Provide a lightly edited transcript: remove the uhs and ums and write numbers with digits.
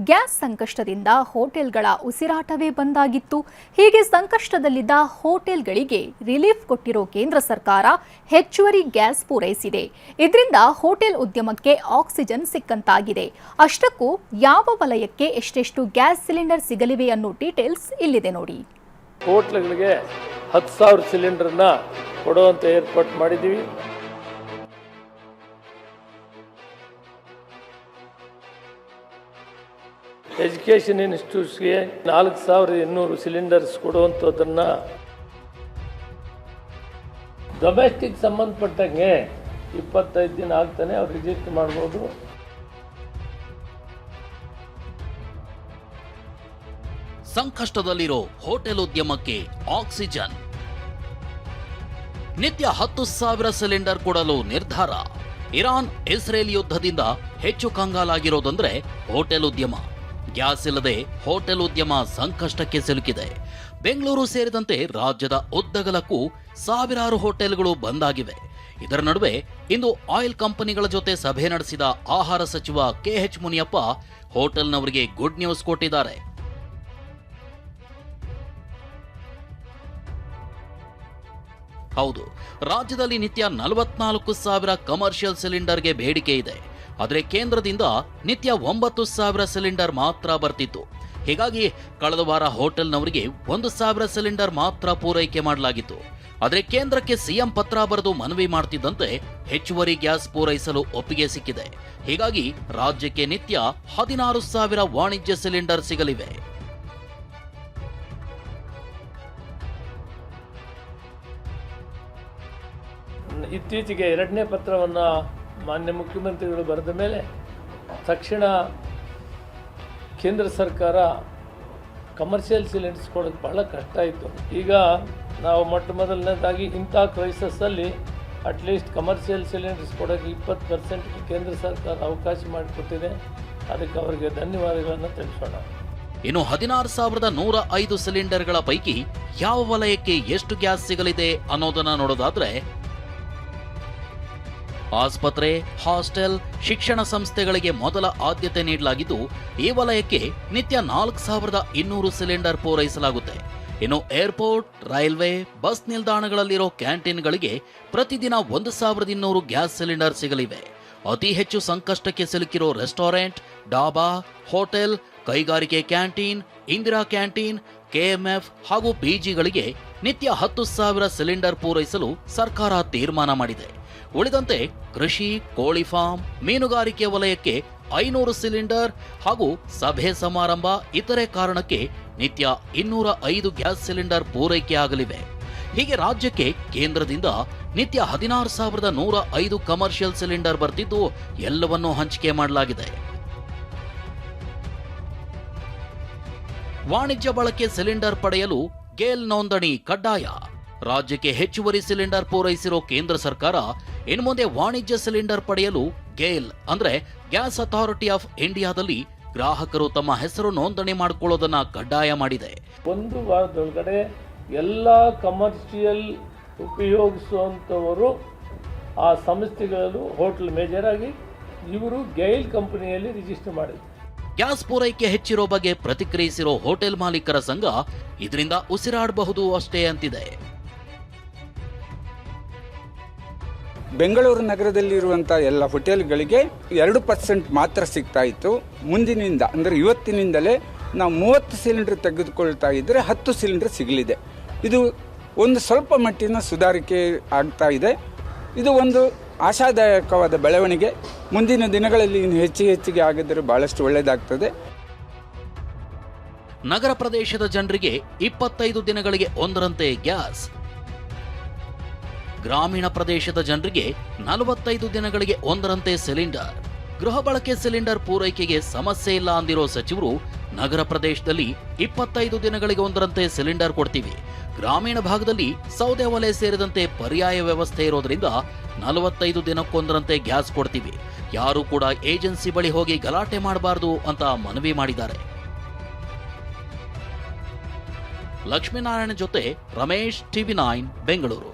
Gas ಸಂಕಷ್ಟದಿಂದ ಹೋಟೆಲ್ಗಳ ಉಸಿರಾಟವೇ ಬಂದಾಗಿತ್ತು. ಹೀಗೆ ಸಂಕಷ್ಟದಲ್ಲಿದ್ದ ಹೋಟೆಲ್ಗಳಿಗೆ ರಿಲೀಫ್ ಕೊಟ್ಟಿರೋ ಕೇಂದ್ರ ಸರ್ಕಾರ ಹೆಚ್ಚುವರಿ ಗ್ಯಾಸ್ ಪೂರೈಸಿದೆ. ಇದರಿಂದ ಹೋಟೆಲ್ ಉದ್ಯಮಕ್ಕೆ ಆಕ್ಸಿಜನ್ ಸಿಕ್ಕಂತಾಗಿದೆ. ಅಷ್ಟಕ್ಕೂ ಯಾವ ವಲಯಕ್ಕೆ ಎಷ್ಟೆಷ್ಟು ಗ್ಯಾಸ್ ಸಿಲಿಂಡರ್ ಸಿಗಲಿವೆ ಅನ್ನೋ ಡೀಟೇಲ್ಸ್ ಇಲ್ಲಿದೆ ನೋಡಿ. ಹೋಟೆಲ್ಗಳಿಗೆ 10,000 ಸಿಲಿಂಡರ್ನ ಕೊಡುವಂತ ಏರ್ಪಾಟ್ ಮಾಡಿದ್ದೀವಿ. ಎಜುಕೇಷನ್ ಇನ್ಸ್ಟಿಟ್ಯೂಟ್ಸ್ಗೆ 4,800 ಸಿಲಿಂಡರ್ಸ್ ಕೊಡುವಂಥದ್ದನ್ನು ಡೊಮೆಸ್ಟಿಕ್ ಸಂಬಂಧಪಟ್ಟಂಗೆ 25 ದಿನ ಆಗ್ತಾನೆ ಅವ್ರು ರಿಜಿಸ್ಟರ್ ಮಾಡ್ಬೋದು. ಸಂಕಷ್ಟದಲ್ಲಿರೋ ಹೋಟೆಲ್ ಉದ್ಯಮಕ್ಕೆ ಆಕ್ಸಿಜನ್. ನಿತ್ಯ 10,000 ಸಿಲಿಂಡರ್ ಕೊಡಲು ನಿರ್ಧಾರ. ಇರಾನ್ ಇಸ್ರೇಲ್ ಯುದ್ಧದಿಂದ ಹೆಚ್ಚು ಕಂಗಾಲಾಗಿರೋದಂದ್ರೆ ಹೋಟೆಲ್ ಉದ್ಯಮ. ಗ್ಯಾಸ್ ಇಲ್ಲದೆ ಹೋಟೆಲ್ ಉದ್ಯಮ ಸಂಕಷ್ಟಕ್ಕೆ ಸಿಲುಕಿದೆ. ಬೆಂಗಳೂರು ಸೇರಿದಂತೆ ರಾಜ್ಯದ ಉದ್ದಗಲಕ್ಕೂ ಸಾವಿರಾರು ಹೋಟೆಲ್ಗಳು ಬಂದ್ ಆಗಿವೆ. ಇದರ ನಡುವೆ ಇಂದು ಆಯಿಲ್ ಕಂಪನಿಗಳ ಜೊತೆ ಸಭೆ ನಡೆಸಿದ ಆಹಾರ ಸಚಿವ KH ಮುನಿಯಪ್ಪ ಹೋಟೆಲ್ನವರಿಗೆ ಗುಡ್ ನ್ಯೂಸ್ ಕೊಟ್ಟಿದ್ದಾರೆ. ಹೌದು, ರಾಜ್ಯದಲ್ಲಿ ನಿತ್ಯ 44,000 ಕಮರ್ಷಿಯಲ್ ಸಿಲಿಂಡರ್ಗೆ ಬೇಡಿಕೆ ಇದೆ. ಆದರೆ ಕೇಂದ್ರದಿಂದ ನಿತ್ಯ 9,000 ಸಿಲಿಂಡರ್ ಮಾತ್ರ ಬರ್ತಿತ್ತು. ಹೀಗಾಗಿ ಕಳೆದ ವಾರ ಹೋಟೆಲ್ನವರಿಗೆ 1,000 ಸಿಲಿಂಡರ್ ಮಾತ್ರ ಪೂರೈಕೆ ಮಾಡಲಾಗಿತ್ತು. ಆದರೆ ಕೇಂದ್ರಕ್ಕೆ ಸಿಎಂ ಪತ್ರ ಬರೆದು ಮನವಿ ಮಾಡ್ತಿದ್ದಂತೆ ಹೆಚ್ಚುವರಿ ಗ್ಯಾಸ್ ಪೂರೈಸಲು ಒಪ್ಪಿಗೆ ಸಿಕ್ಕಿದೆ. ಹೀಗಾಗಿ ರಾಜ್ಯಕ್ಕೆ ನಿತ್ಯ 16,000 ವಾಣಿಜ್ಯ ಸಿಲಿಂಡರ್ ಸಿಗಲಿವೆ. ಇತ್ತೀಚೆಗೆ 2ನೇ ಪತ್ರವನ್ನು ಮಾನ್ಯ ಮುಖ್ಯಮಂತ್ರಿಗಳು ಬರೆದ ಮೇಲೆ ತಕ್ಷಣ ಕೇಂದ್ರ ಸರ್ಕಾರ ಕಮರ್ಷಿಯಲ್ ಸಿಲಿಂಡರ್ಸ್ ಕೊಡೋಕ್ಕೆ ಬಹಳ ಕಷ್ಟ ಇತ್ತು. ಈಗ ನಾವು ಮೊದಲನೇದಾಗಿ ಇಂಥ ಕ್ರೈಸಸ್ಸಲ್ಲಿ ಅಟ್ಲೀಸ್ಟ್ ಕಮರ್ಷಿಯಲ್ ಸಿಲಿಂಡರ್ಸ್ ಕೊಡೋಕ್ಕೆ 20% ಕೇಂದ್ರ ಸರ್ಕಾರ ಅವಕಾಶ ಮಾಡಿಕೊಟ್ಟಿದೆ. ಅದಕ್ಕೆ ಅವರಿಗೆ ಧನ್ಯವಾದಗಳನ್ನು ತಿಳಿಸೋಣ. ಇನ್ನು 16,105 ಸಿಲಿಂಡರ್ಗಳ ಪೈಕಿ ಯಾವ ವಲಯಕ್ಕೆ ಎಷ್ಟು ಗ್ಯಾಸ್ ಸಿಗಲಿದೆ ಅನ್ನೋದನ್ನ ನೋಡೋದಾದ್ರೆ, ಆಸ್ಪತ್ರೆ, ಹಾಸ್ಟೆಲ್, ಶಿಕ್ಷಣ ಸಂಸ್ಥೆಗಳಿಗೆ ಮೊದಲ ಆದ್ಯತೆ ನೀಡಲಾಗಿದ್ದು ಈ ವಲಯಕ್ಕೆ ನಿತ್ಯ 4,200 ಸಿಲಿಂಡರ್ ಪೂರೈಸಲಾಗುತ್ತೆ. ಇನ್ನು ಏರ್ಪೋರ್ಟ್, ರೈಲ್ವೆ, ಬಸ್ ನಿಲ್ದಾಣಗಳಲ್ಲಿರೋ ಕ್ಯಾಂಟೀನ್ಗಳಿಗೆ ಪ್ರತಿದಿನ 1,200 ಗ್ಯಾಸ್ ಸಿಲಿಂಡರ್ ಸಿಗಲಿವೆ. ಅತಿ ಹೆಚ್ಚು ಸಂಕಷ್ಟಕ್ಕೆ ಸಿಲುಕಿರೋ ರೆಸ್ಟೋರೆಂಟ್, ಡಾಬಾ, ಹೋಟೆಲ್, ಕೈಗಾರಿಕೆ ಕ್ಯಾಂಟೀನ್, ಇಂದಿರಾ ಕ್ಯಾಂಟೀನ್, KMF ಹಾಗೂ PGಗಳಿಗೆ ನಿತ್ಯ 10,000 ಸಿಲಿಂಡರ್ ಪೂರೈಸಲು ಸರ್ಕಾರ ತೀರ್ಮಾನ ಮಾಡಿದೆ. ಉಳಿದಂತೆ ಕೃಷಿ, ಕೋಳಿ ಫಾರ್ಮ್, ಮೀನುಗಾರಿಕೆ ವಲಯಕ್ಕೆ 500 ಸಿಲಿಂಡರ್ ಹಾಗೂ ಸಭೆ ಸಮಾರಂಭ ಇತರೆ ಕಾರಣಕ್ಕೆ ನಿತ್ಯ 205 ಗ್ಯಾಸ್ ಸಿಲಿಂಡರ್ ಪೂರೈಕೆ ಆಗಲಿವೆ. ಹೀಗೆ ರಾಜ್ಯಕ್ಕೆ ಕೇಂದ್ರದಿಂದ ನಿತ್ಯ 16,105 ಕಮರ್ಷಿಯಲ್ ಸಿಲಿಂಡರ್ ಬರ್ತಿದ್ದು ಎಲ್ಲವನ್ನೂ ಹಂಚಿಕೆ ಮಾಡಲಾಗಿದೆ. ವಾಣಿಜ್ಯ ಬಳಕೆ ಸಿಲಿಂಡರ್ ಪಡೆಯಲು ಗೇಲ್ ನೋಂದಣಿ ಕಡ್ಡಾಯ. ರಾಜ್ಯಕ್ಕೆ ಹೆಚ್ಚುವರಿ ಸಿಲಿಂಡರ್ ಪೂರೈಸಿರೋ ಕೇಂದ್ರ ಸರ್ಕಾರ ಇನ್ನು ಮುಂದೆ ವಾಣಿಜ್ಯ ಸಿಲಿಂಡರ್ ಪಡೆಯಲು ಗೇಲ್ ಅಂದ್ರೆ ಗ್ಯಾಸ್ ಅಥಾರಿಟಿ ಆಫ್ ಇಂಡಿಯಾದಲ್ಲಿ ಗ್ರಾಹಕರು ತಮ್ಮ ಹೆಸರು ನೋಂದಣಿ ಮಾಡಿಕೊಳ್ಳೋದನ್ನ ಕಡ್ಡಾಯ ಮಾಡಿದೆ. ಒಂದು ವಾರದೊಳಗಡೆ ಎಲ್ಲ ಕಮರ್ಷಿಯಲ್ ಉಪಯೋಗಿಸುವಂಥವರು ಆ ಸಂಸ್ಥೆಗಳಲ್ಲೂ ಹೋಟೆಲ್ ಮೇಜರ್ ಆಗಿ ಇವರು ಗೈಲ್ ಕಂಪನಿಯಲ್ಲಿ ರಿಜಿಸ್ಟರ್ ಮಾಡಿದ್ರು. ಗ್ಯಾಸ್ ಪೂರೈಕೆ ಹೆಚ್ಚಿರೋ ಬಗ್ಗೆ ಪ್ರತಿಕ್ರಿಯಿಸಿರೋ ಹೋಟೆಲ್ ಮಾಲೀಕರ ಸಂಘ ಇದರಿಂದ ಉಸಿರಾಡಬಹುದು ಅಷ್ಟೇ ಅಂತಿದೆ. ಬೆಂಗಳೂರು ನಗರದಲ್ಲಿರುವಂಥ ಎಲ್ಲ ಹೋಟೆಲ್ಗಳಿಗೆ 2% ಮಾತ್ರ ಸಿಗ್ತಾ ಇತ್ತು. ಮುಂದಿನಿಂದ ಅಂದರೆ ಇವತ್ತಿನಿಂದಲೇ ನಾವು 30 ಸಿಲಿಂಡರ್ ತೆಗೆದುಕೊಳ್ತಾ ಇದ್ದರೆ 10 ಸಿಲಿಂಡರ್ ಸಿಗಲಿದೆ. ಇದು ಒಂದು ಸ್ವಲ್ಪ ಮಟ್ಟಿನ ಸುಧಾರಿಕೆ ಆಗ್ತಾ ಇದೆ. ಇದು ಒಂದು ಆಶಾದಾಯಕವಾದ ಬೆಳವಣಿಗೆ. ಮುಂದಿನ ದಿನಗಳಲ್ಲಿ ಇನ್ನು ಹೆಚ್ಚಿಗೆ ಆಗಿದ್ದರೆ ಬಹಳಷ್ಟು ಒಳ್ಳೆಯದಾಗ್ತದೆ. ನಗರ ಪ್ರದೇಶದ ಜನರಿಗೆ 25 ದಿನಗಳಿಗೆ ಒಂದರಂತೆ ಗ್ಯಾಸ್, ಗ್ರಾಮೀಣ ಪ್ರದೇಶದ ಜನರಿಗೆ 45 ದಿನಗಳಿಗೆ ಒಂದರಂತೆ ಸಿಲಿಂಡರ್. ಗೃಹ ಬಳಕೆ ಸಿಲಿಂಡರ್ ಪೂರೈಕೆಗೆ ಸಮಸ್ಯೆ ಇಲ್ಲ ಅಂದಿರೋ ಸಚಿವರು ನಗರ ಪ್ರದೇಶದಲ್ಲಿ 25 ದಿನಗಳಿಗೆ ಒಂದರಂತೆ ಸಿಲಿಂಡರ್ ಕೊಡ್ತೀವಿ. ಗ್ರಾಮೀಣ ಭಾಗದಲ್ಲಿ ಸೌದೆ ಒಲೆ ಸೇರಿದಂತೆ ಪರ್ಯಾಯ ವ್ಯವಸ್ಥೆ ಇರೋದ್ರಿಂದ 45 ದಿನಕ್ಕೊಂದರಂತೆ ಗ್ಯಾಸ್ ಕೊಡ್ತೀವಿ. ಯಾರು ಕೂಡ ಏಜೆನ್ಸಿ ಬಳಿ ಹೋಗಿ ಗಲಾಟೆ ಮಾಡಬಾರದು ಅಂತ ಮನವಿ ಮಾಡಿದ್ದಾರೆ. ಲಕ್ಷ್ಮೀನಾರಾಯಣ ಜೊತೆ ರಮೇಶ್, TV9 ಬೆಂಗಳೂರು.